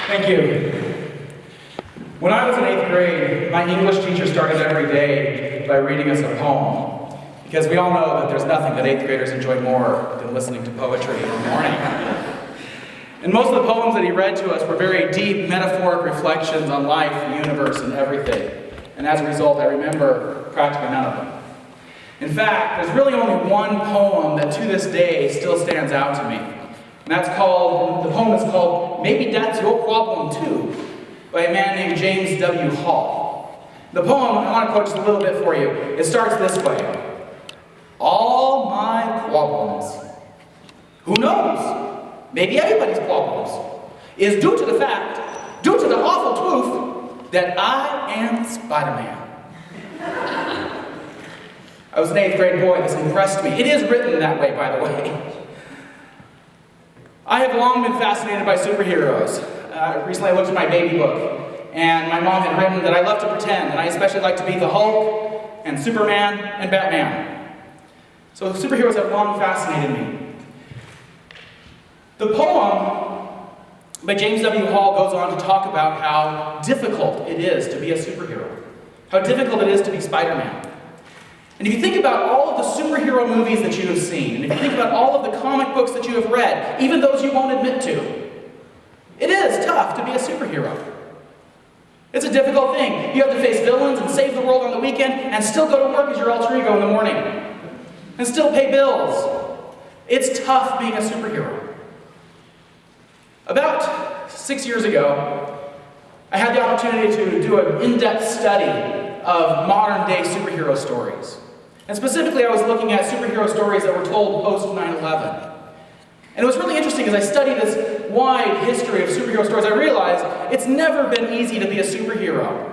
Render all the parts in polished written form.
Thank you. When I was in 8th grade, my English teacher started every day by reading us a poem, because we all know that there's nothing that 8th graders enjoy more than listening to poetry in the morning. And most of the poems that he read to us were very deep, metaphoric reflections on life, the universe, and everything. And as a result, I remember practically none of them. In fact, there's really only one poem that to this day still stands out to me. And the poem is called Maybe That's Your Problem Too, by a man named James W. Hall. The poem, I want to quote just a little bit for you. It starts this way. All my problems, who knows, maybe everybody's problems, is due to the awful truth that I am Spider-Man. I was an 8th grade boy, this impressed me. It is written that way, by the way. I have long been fascinated by superheroes. Recently I looked at my baby book, and my mom had written that I love to pretend, and I especially like to be the Hulk, and Superman, and Batman. So superheroes have long fascinated me. The poem by James W. Hall goes on to talk about how difficult it is to be a superhero, how difficult it is to be Spider-Man. And if you think about all of the superhero movies that you have seen, and if you think about all of the comic books that you have read, even those you won't admit to, it is tough to be a superhero. It's a difficult thing. You have to face villains and save the world on the weekend and still go to work as your alter ego in the morning. And still pay bills. It's tough being a superhero. About 6 years ago, I had the opportunity to do an in-depth study of modern-day superhero stories. And specifically, I was looking at superhero stories that were told post 9/11. And it was really interesting as I studied this wide history of superhero stories, I realized it's never been easy to be a superhero.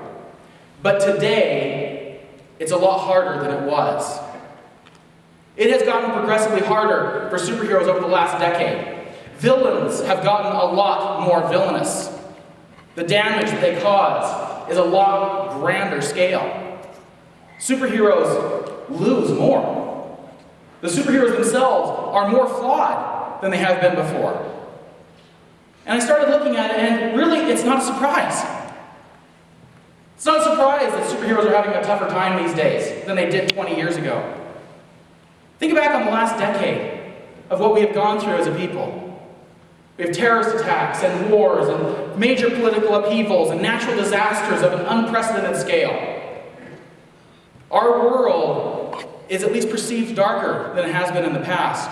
But today, it's a lot harder than it was. It has gotten progressively harder for superheroes over the last decade. Villains have gotten a lot more villainous. The damage that they cause is a lot grander scale. Superheroes lose more. The superheroes themselves are more flawed than they have been before. And I started looking at it, and really, it's not a surprise. It's not a surprise that superheroes are having a tougher time these days than they did 20 years ago. Think back on the last decade of what we have gone through as a people. We have terrorist attacks and wars and major political upheavals and natural disasters of an unprecedented scale. Our world is at least perceived darker than it has been in the past.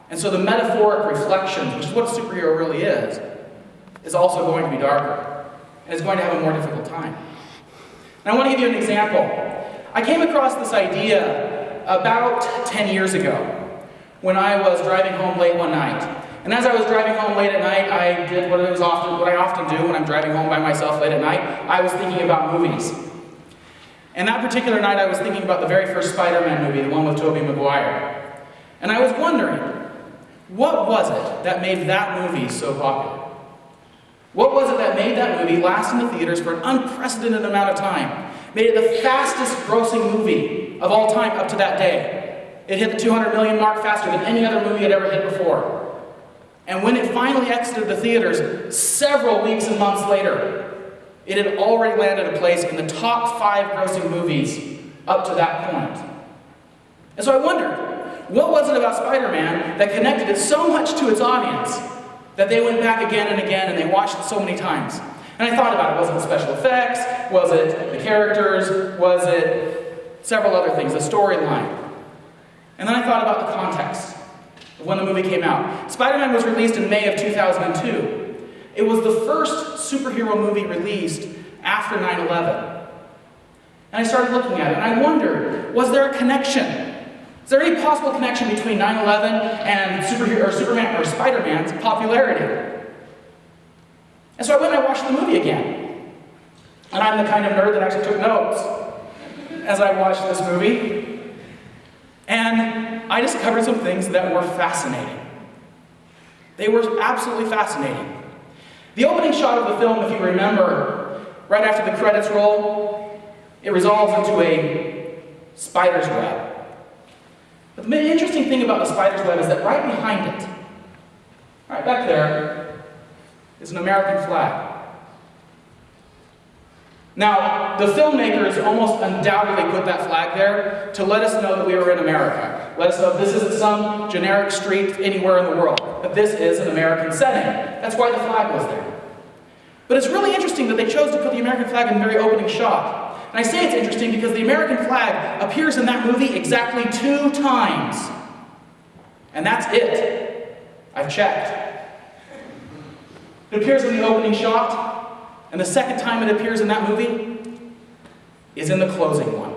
And so the metaphoric reflection, which is what a superhero really is also going to be darker. And is going to have a more difficult time. And I want to give you an example. I came across this idea about 10 years ago when I was driving home late one night. And as I was driving home late at night, I did what I often do when I'm driving home by myself late at night. I was thinking about movies. And that particular night, I was thinking about the very first Spider-Man movie, the one with Tobey Maguire. And I was wondering, what was it that made that movie so popular? What was it that made that movie last in the theaters for an unprecedented amount of time? Made it the fastest grossing movie of all time up to that day. It hit the 200 million mark faster than any other movie had ever hit before. And when it finally exited the theaters, several weeks and months later, it had already landed a place in the top 5 grossing movies up to that point. And so I wondered, what was it about Spider-Man that connected it so much to its audience that they went back again and again and they watched it so many times? And I thought about it. Was it the special effects? Was it the characters? Was it several other things, the storyline? And then I thought about the context of when the movie came out. Spider-Man was released in May of 2002. It was the first superhero movie released after 9/11. And I started looking at it, and I wondered, was there a connection? Is there any possible connection between 9/11 and Superman or Spider-Man's popularity? And so I went and I watched the movie again. And I'm the kind of nerd that actually took notes as I watched this movie. And I discovered some things that were fascinating. They were absolutely fascinating. The opening shot of the film, if you remember, right after the credits roll, it resolves into a spider's web. But the interesting thing about the spider's web is that right behind it, right back there, is an American flag. Now, the filmmakers almost undoubtedly put that flag there to let us know that we were in America. Let us know this isn't some generic street anywhere in the world, that this is an American setting. That's why the flag was there. But it's really interesting that they chose to put the American flag in the very opening shot. And I say it's interesting because the American flag appears in that movie exactly 2 times. And that's it. I've checked. It appears in the opening shot. And the second time it appears in that movie is in the closing one.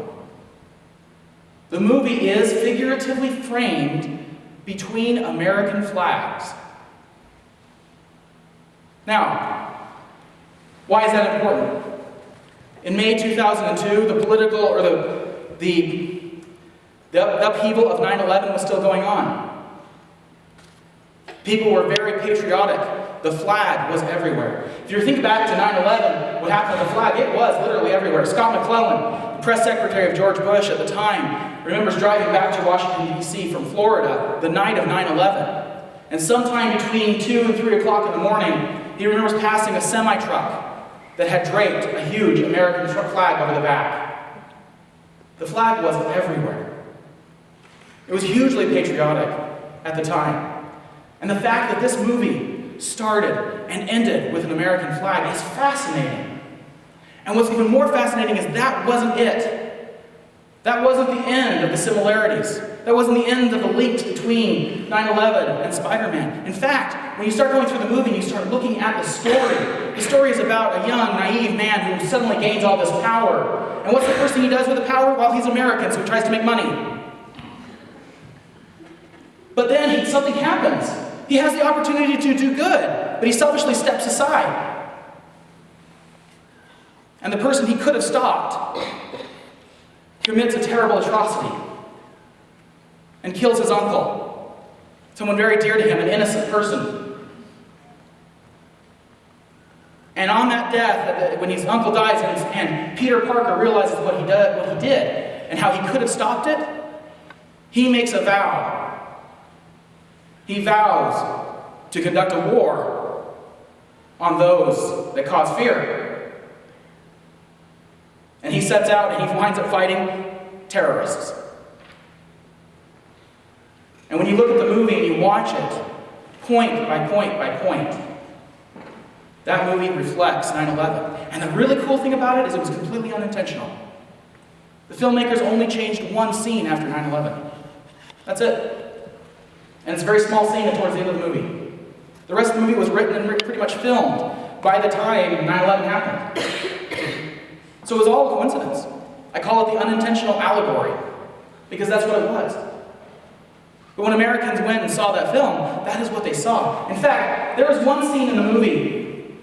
The movie is figuratively framed between American flags. Now, why is that important? In May 2002, the political, or the upheaval of 9/11 was still going on. People were very patriotic. The flag was everywhere. If you think back to 9/11, what happened to the flag, it was literally everywhere. Scott McClellan, the press secretary of George Bush at the time, remembers driving back to Washington, D.C. from Florida the night of 9/11. And sometime between 2 and 3 o'clock in the morning, he remembers passing a semi-truck that had draped a huge American flag over the back. The flag was everywhere. It was hugely patriotic at the time. And the fact that this movie started and ended with an American flag is fascinating. And what's even more fascinating is that wasn't it. That wasn't the end of the similarities. That wasn't the end of the links between 9/11 and Spider-Man. In fact, when you start going through the movie and you start looking at the story is about a young, naive man who suddenly gains all this power. And what's the first thing he does with the power? Well, he's American, so he tries to make money. But then something happens. He has the opportunity to do good, but he selfishly steps aside. And the person he could have stopped commits a terrible atrocity and kills his uncle, someone very dear to him, an innocent person. And on that death, when his uncle dies and Peter Parker realizes what he did and how he could have stopped it, he makes a vow. He vows to conduct a war on those that cause fear. And he sets out and he winds up fighting terrorists. And when you look at the movie and you watch it, point by point by point, that movie reflects 9/11. And the really cool thing about it is it was completely unintentional. The filmmakers only changed one scene after 9/11. That's it. And it's a very small scene towards the end of the movie. The rest of the movie was written and pretty much filmed by the time 9/11 happened. So it was all a coincidence. I call it the unintentional allegory, because that's what it was. But when Americans went and saw that film, that is what they saw. In fact, there was one scene in the movie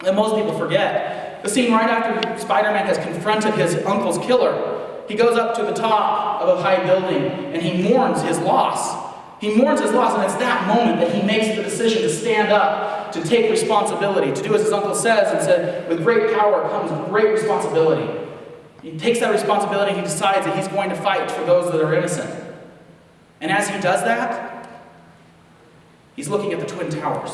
that most people forget. The scene right after Spider-Man has confronted his uncle's killer. He goes up to the top of a high building and he mourns his loss. He mourns his loss, and it's that moment that he makes the decision to stand up, to take responsibility, to do as his uncle says, and said, with great power comes great responsibility. He takes that responsibility and he decides that he's going to fight for those that are innocent. And as he does that, he's looking at the Twin Towers.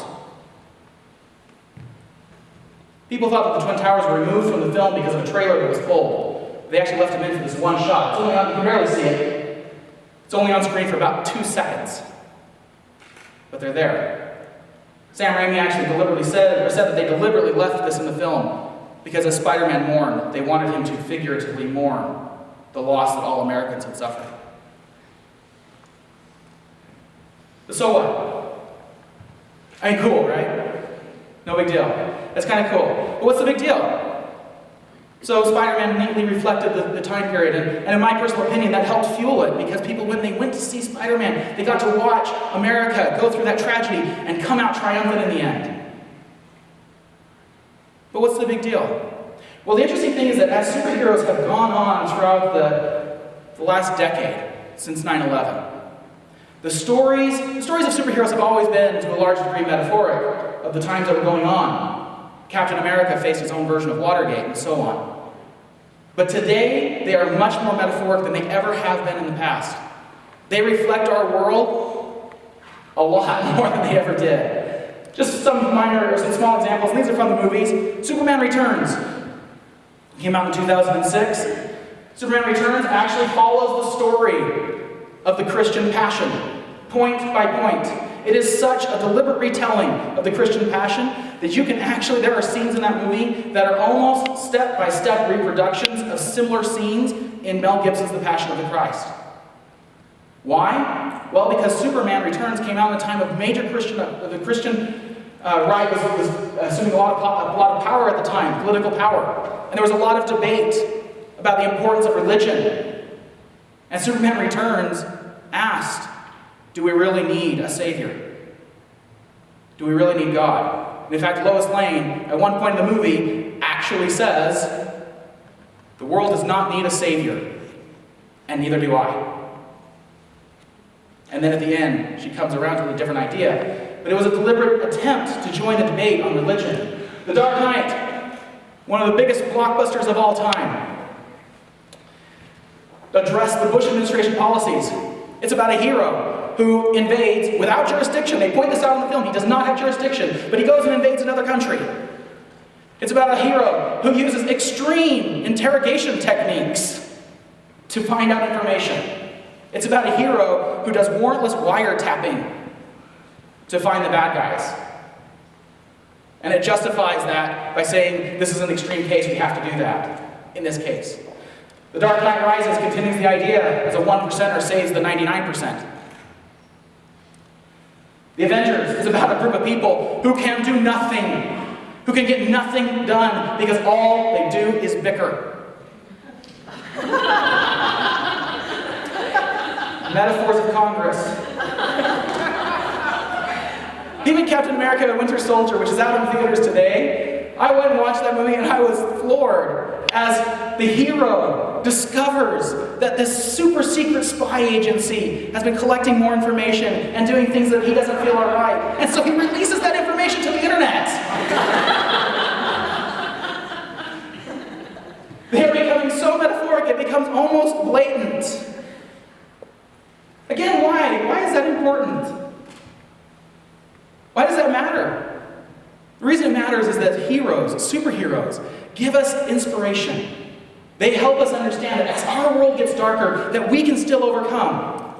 People thought that the Twin Towers were removed from the film because of a trailer that was pulled. They actually left him in for this one shot. You can barely see it. It's only on screen for about 2 seconds. But they're there. Sam Raimi actually deliberately said that they deliberately left this in the film because as Spider-Man mourned, they wanted him to figuratively mourn the loss that all Americans had suffered. But so what? I mean, cool, right? No big deal. That's kind of cool. But what's the big deal? So Spider-Man neatly reflected the time period, and in my personal opinion, that helped fuel it, because people, when they went to see Spider-Man, they got to watch America go through that tragedy and come out triumphant in the end. But what's the big deal? Well, the interesting thing is that as superheroes have gone on throughout the last decade, since 9/11, the stories of superheroes have always been, to a large degree, metaphoric of the times that were going on. Captain America faced his own version of Watergate, and so on. But today, they are much more metaphoric than they ever have been in the past. They reflect our world a lot more than they ever did. Just some small examples, and these are from the movies. Superman Returns. It came out in 2006. Superman Returns actually follows the story of the Christian passion, point by point. It is such a deliberate retelling of the Christian passion that you can actually, there are scenes in that movie that are almost step-by-step reproductions of similar scenes in Mel Gibson's The Passion of the Christ. Why? Well, because Superman Returns came out in a time of major Christian, the Christian right was assuming a lot of power at the time, political power. And there was a lot of debate about the importance of religion. And Superman Returns asked, do we really need a Savior? Do we really need God? And in fact, Lois Lane, at one point in the movie, actually says, the world does not need a Savior, and neither do I. And then at the end, she comes around to a different idea. But it was a deliberate attempt to join the debate on religion. The Dark Knight, one of the biggest blockbusters of all time, addressed the Bush administration policies. It's about a hero who invades without jurisdiction. They point this out in the film. He does not have jurisdiction, but he goes and invades another country. It's about a hero who uses extreme interrogation techniques to find out information. It's about a hero who does warrantless wiretapping to find the bad guys. And it justifies that by saying, this is an extreme case, we have to do that in this case. The Dark Knight Rises continues the idea as a 1%er saves the 99%. The Avengers is about a group of people who can do nothing, who can get nothing done because all they do is bicker. Metaphors of Congress. Even Captain America: Winter Soldier, which is out in theaters today, I went and watched that movie and I was floored as the hero discovers that this super secret spy agency has been collecting more information and doing things that he doesn't feel are right. And so he releases that information to the internet. They are becoming so metaphoric it becomes almost blatant. Again, why? Why is that important? Why does that matter? The reason it matters is that heroes, superheroes, give us inspiration. They help us understand that as our world gets darker, that we can still overcome.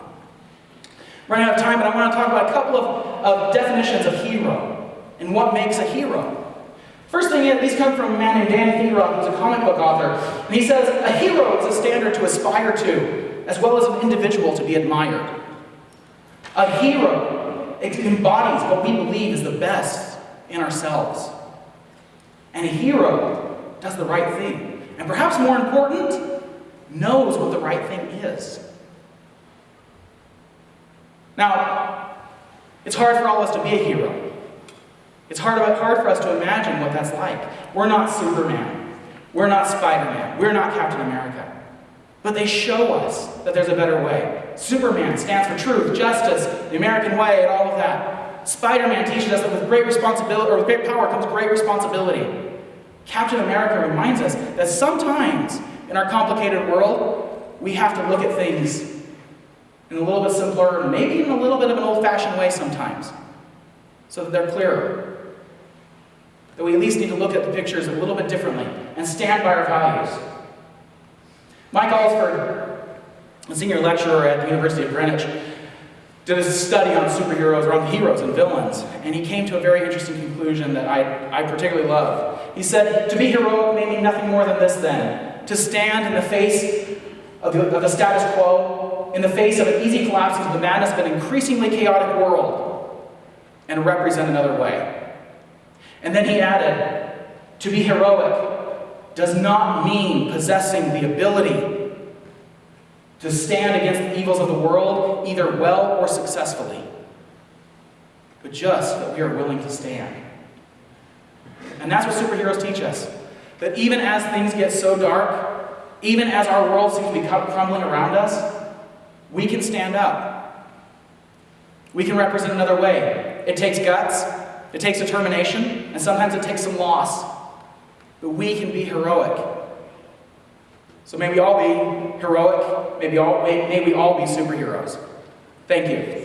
Running out of time, but I want to talk about a couple of definitions of hero and what makes a hero. First thing is, these come from a man named Dan Theroux, who's a comic book author. And he says, a hero is a standard to aspire to, as well as an individual to be admired. A hero embodies what we believe is the best in ourselves. And a hero does the right thing. And perhaps more important, knows what the right thing is. Now, it's hard for all of us to be a hero. It's hard for us to imagine what that's like. We're not Superman. We're not Spider-Man. We're not Captain America. But they show us that there's a better way. Superman stands for truth, justice, the American way, and all of that. Spider-Man teaches us that with great responsibility, or with great power comes great responsibility. Captain America reminds us that sometimes in our complicated world, we have to look at things in a little bit simpler, maybe in a little bit of an old-fashioned way sometimes, so that they're clearer. That we at least need to look at the pictures a little bit differently and stand by our values. Mike Alsford, a senior lecturer at the University of Greenwich, did a study on superheroes, or on heroes and villains, and he came to a very interesting conclusion that I particularly love. He said, to be heroic may mean nothing more than this then: to stand in the face of the status quo, in the face of an easy collapse into the madness of an increasingly chaotic world, and represent another way. And then he added, to be heroic does not mean possessing the ability to stand against the evils of the world, either well or successfully, but just that we are willing to stand. And that's what superheroes teach us. That even as things get so dark, even as our world seems to be crumbling around us, we can stand up. We can represent another way. It takes guts, it takes determination, and sometimes it takes some loss. But we can be heroic. So may we all be heroic, may we all be superheroes. Thank you.